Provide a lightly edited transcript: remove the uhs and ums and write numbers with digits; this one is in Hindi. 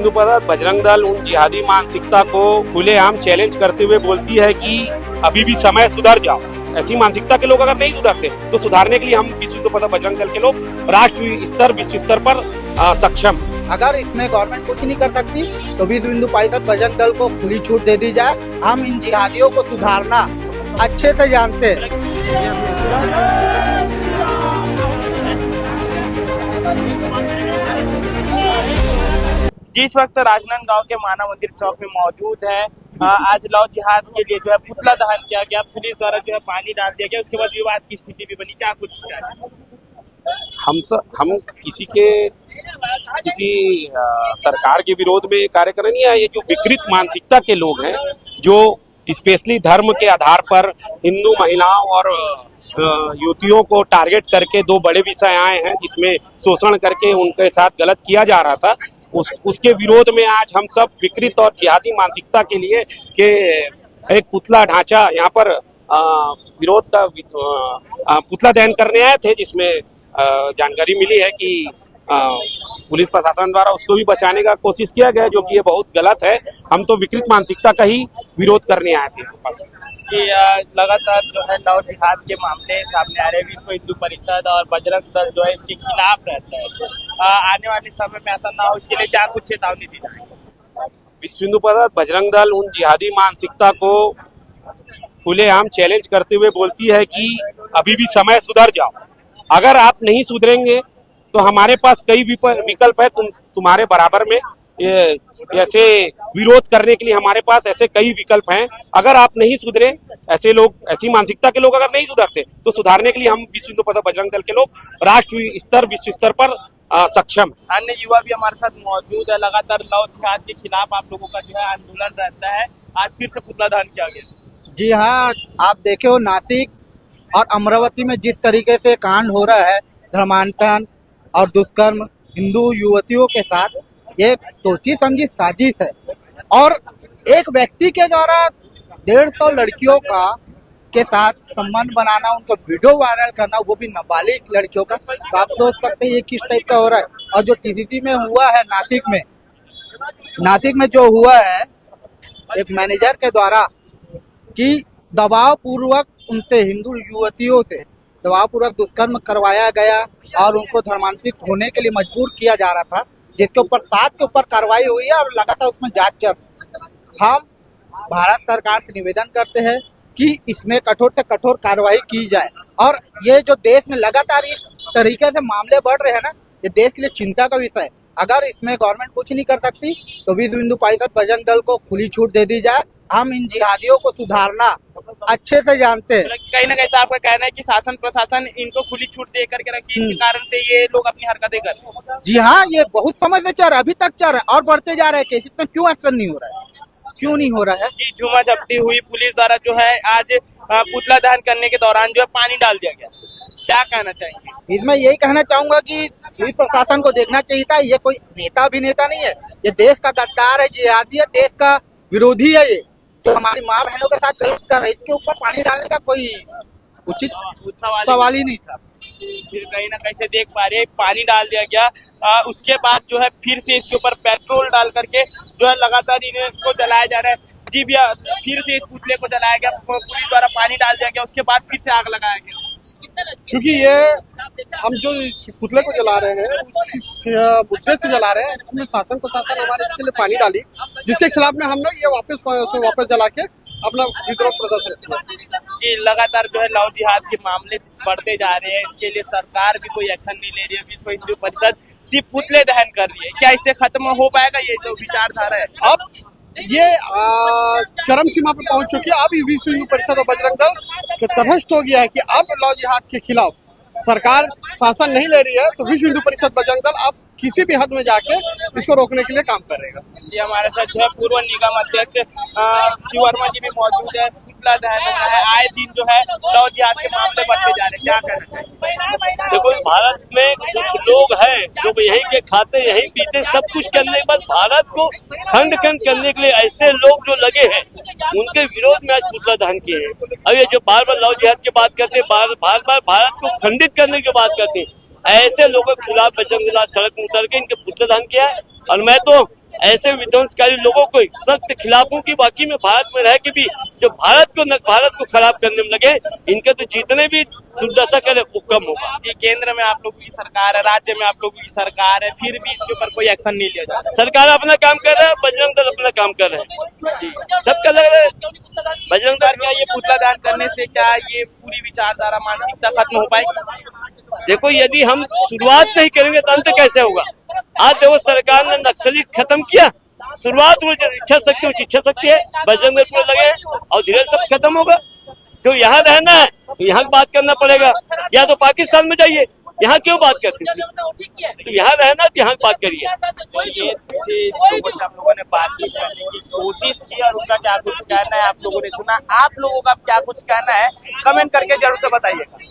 हिंदू परिषद बजरंग दल उन जिहादी मानसिकता को खुलेआम चैलेंज करते हुए बोलती है कि अभी भी समय सुधर जाओ। ऐसी मानसिकता के लोग अगर नहीं सुधरते तो सुधारने के लिए हम विश्व हिंदू परिषद बजरंग दल के लोग राष्ट्रीय स्तर विश्व स्तर पर सक्षम। अगर इसमें गवर्नमेंट कुछ नहीं कर सकती तो विश्व हिंदू परिषद बजरंग दल को खुली छूट दे दी जाए। हम इन जिहादियों को सुधारना अच्छे से जानते हैं। जिस वक्त राजनांदगांव के मानव मंदिर चौक में मौजूद है, आज लव जिहाद के लिए जो है पुतला दहन किया गया, पुलिस द्वारा जो है पानी डाल दिया गया, उसके बाद विवाद की स्थिति भी बनी। क्या कुछ हम किसी सरकार के विरोध में कार्य कर नहीं है। ये जो विकृत मानसिकता के लोग हैं, जो स्पेशली धर्म के आधार पर हिंदू महिलाओं और युवतियों को टारगेट करके दो बड़े विषय आए हैं, जिसमें शोषण करके उनके साथ गलत किया जा रहा था, उसके विरोध में आज हम सब विकृत और जिहादी मानसिकता के लिए के एक पुतला ढांचा यहाँ पर विरोध का पुतला दहन करने आए थे, जिसमें जानकारी मिली है कि पुलिस प्रशासन द्वारा उसको भी बचाने का कोशिश किया गया, जो कि ये बहुत गलत है। हम तो विकृत मानसिकता का ही विरोध करने आए थे बस। कि लगातार जो है लव जिहाद के मामले सामने आ रहे हैं, विश्व हिंदू परिषद और बजरंग दल जो है इसके खिलाफ रहता है। आने वाले समय में ऐसा ना हो, इसके लिए क्या कुछ चेतावनी दी जाए? विश्व हिंदू परिषद बजरंग दल उन जिहादी मानसिकता को खुलेआम चैलेंज करते हुए बोलती है कि अभी भी समय सुधर जाओ। अगर आप नहीं सुधरेंगे तो हमारे पास कई विकल्प है तुम्हारे बराबर में। ऐसे विरोध करने के लिए हमारे पास ऐसे कई विकल्प हैं। अगर आप नहीं सुधरे, ऐसे लोग, ऐसी मानसिकता के लोग अगर नहीं सुधरते तो सुधारने के लिए हम विश्व हिंदू परिषद बजरंग दल के लोग राष्ट्रीय स्तर विश्व स्तर पर सक्षम। अन्य युवा भी हमारे साथ मौजूद है। लगातार लव जिहाद के खिलाफ आप लोगों का जो है आंदोलन रहता है, आज फिर से पुतला दहन किया गया। जी हाँ, आप देखे हो नासिक और अमरावती में जिस तरीके से कांड हो रहा है, धर्मांतरण और दुष्कर्म हिंदू युवतियों के साथ, ये सोची समझी साजिश है। और एक व्यक्ति के द्वारा 150 लड़कियों के साथ संबंध बनाना, उनका वीडियो वायरल करना, वो भी नाबालिग लड़कियों का, तो आप सोच सकते हैं ये किस टाइप का हो रहा है। और जो टीसीसी में हुआ है नासिक में जो हुआ है एक मैनेजर के द्वारा कि दबाव पूर्वक उनसे, हिंदू युवतियों से दबाव पूर्वक दुष्कर्म करवाया गया और उनको धर्मांतरित होने के लिए मजबूर किया जा रहा था, जिसके ऊपर 7 के ऊपर कार्रवाई हुई है और लगातार उसमें जांच चल रही है। हम भारत सरकार से निवेदन करते हैं कि इसमें कठोर से कठोर कार्रवाई की जाए। और ये जो देश में लगातार इस तरीके से मामले बढ़ रहे हैं ना, ये देश के लिए चिंता का विषय है। अगर इसमें गवर्नमेंट कुछ नहीं कर सकती तो विश्व हिंदू परिषद बजरंग दल को खुली छूट दे दी जाए। हम इन जिहादियों को सुधारना अच्छे से जानते हैं। कहीं ना कहीं आपका कहना है कि शासन प्रशासन इनको खुली छूट दे करके रखी, इसके कारण से ये लोग अपनी हरकतें कर रहे हैं। जी हाँ, ये बहुत समय से चल रहा है, अभी तक चल रहा है और बढ़ते जा रहे हैं केस। इसमें क्यों एक्शन नहीं हो रहा है? क्यों नहीं हो रहा है? कि झूमा झपटी हुई, पुलिस द्वारा जो है आज पुतला दहन करने के दौरान जो है पानी डाल दिया गया। क्या कहना चाहेंगे? इसमें यही कहना चाहूंगा कि पुलिस प्रशासन को देखना चाहिए था। ये कोई नेता अभिनेता नहीं है, ये देश का गद्दार है, जिहादी है, देश का विरोधी है। ये तो हमारी माँ बहनों के साथ गलत कर रहा है, इसके ऊपर पानी डालने का कोई उचित सवाल ही नहीं था। कहीं ना कहीं से देख पा रहे हैं पानी डाल दिया गया। उसके बाद जो है फिर से इसके ऊपर पेट्रोल डाल करके जो है लगातार इनको जलाया जा रहा है। जी भैया, फिर से इस पुतले को जलाया गया, पुलिस द्वारा पानी डाल दिया गया, उसके बाद फिर से आग लगाया गया। क्योंकि ये हम जो पुतले को जला रहे हैं उस मुद्दे से जला रहे हैं, इसमें शासन प्रशासन हमारे इसके लिए पानी डाली, जिसके खिलाफ में हम लोग ये वापस जला के अपना विद्रोह प्रदर्शन किया। जी, लगातार जो है लव जिहाद के मामले बढ़ते जा रहे हैं, इसके लिए सरकार भी कोई एक्शन नहीं ले रही है। विश्व हिंदू परिषद सिर्फ पुतले दहन कर रही है। क्या इससे खत्म हो पाएगा ये जो विचारधारा है? अब ये चरम सीमा पर पहुंच चुकी है। अब विश्व हिंदू परिषद और बजरंग दल तटस्थ हो गया है कि अब लव जिहाद के खिलाफ सरकार शासन नहीं ले रही है, तो विश्व हिंदू परिषद बजरंग दल अब किसी भी हद में जाके इसको रोकने के लिए काम करेगा। ये हमारे साथ जो है पूर्व निगम अध्यक्ष शिव वर्मा जी भी मौजूद है। पुतला दहन हो रहा है, आए दिन जो है लव जिहाद के मामले बढ़ते जा रहे हैं। क्या कहना चाहिए? देखो, भारत में कुछ लोग हैं जो यहीं के खाते, यहीं पीते, सब कुछ करने के बाद भारत को खंड खंड करने के लिए ऐसे लोग जो लगे हैं, उनके विरोध में आज पुतला दहन किए हैं। अब ये जो बार बार लव जिहाद की बात करते हैं, बार बार भारत को खंडित करने की बात करते हैं, ऐसे लोगों के खिलाफ बजरंग दल सड़क में उतर के इनके पुतला दहन किया है। और मैं तो ऐसे विध्वंसकारी लोगों को सख्त खिलाफों की, बाकी में भारत में रह के भी जो भारत को खराब करने में लगे, इनके तो जितने भी दुर्दशा करे वो कम होगा। ये केंद्र में आप लोगों की सरकार है, राज्य में आप लोगों की सरकार है, फिर भी इसके ऊपर कोई एक्शन नहीं लिया जा रहा। सरकार अपना काम कर रहा है, बजरंग दल अपना काम कर रहे हैं, सबका लग रहा है बजरंग दल। क्या ये पुतला दान करने से क्या ये पूरी विचारधारा मानसिकता खत्म हो पाएगी? देखो, यदि हम शुरुआत नहीं करेंगे तो अंत कैसे होगा? आज देखो, सरकार ने नक्सली खत्म किया, शुरुआत में इच्छा शक्ति है, बजरंग दल पूरे लगे हैं और धीरे सब खत्म होगा। जो यहाँ रहना है तो यहाँ बात करना पड़ेगा, या तो पाकिस्तान में जाइए, यहाँ क्यों बात करते हैं? तो यहाँ रहना तो यहाँ बात करिए। ये लोगों से आप लोगों ने बातचीत करने की कोशिश की और उनका क्या कुछ कहना है आप लोगों ने सुना। आप लोगों का क्या कुछ कहना है कमेंट करके जरूर से बताइए।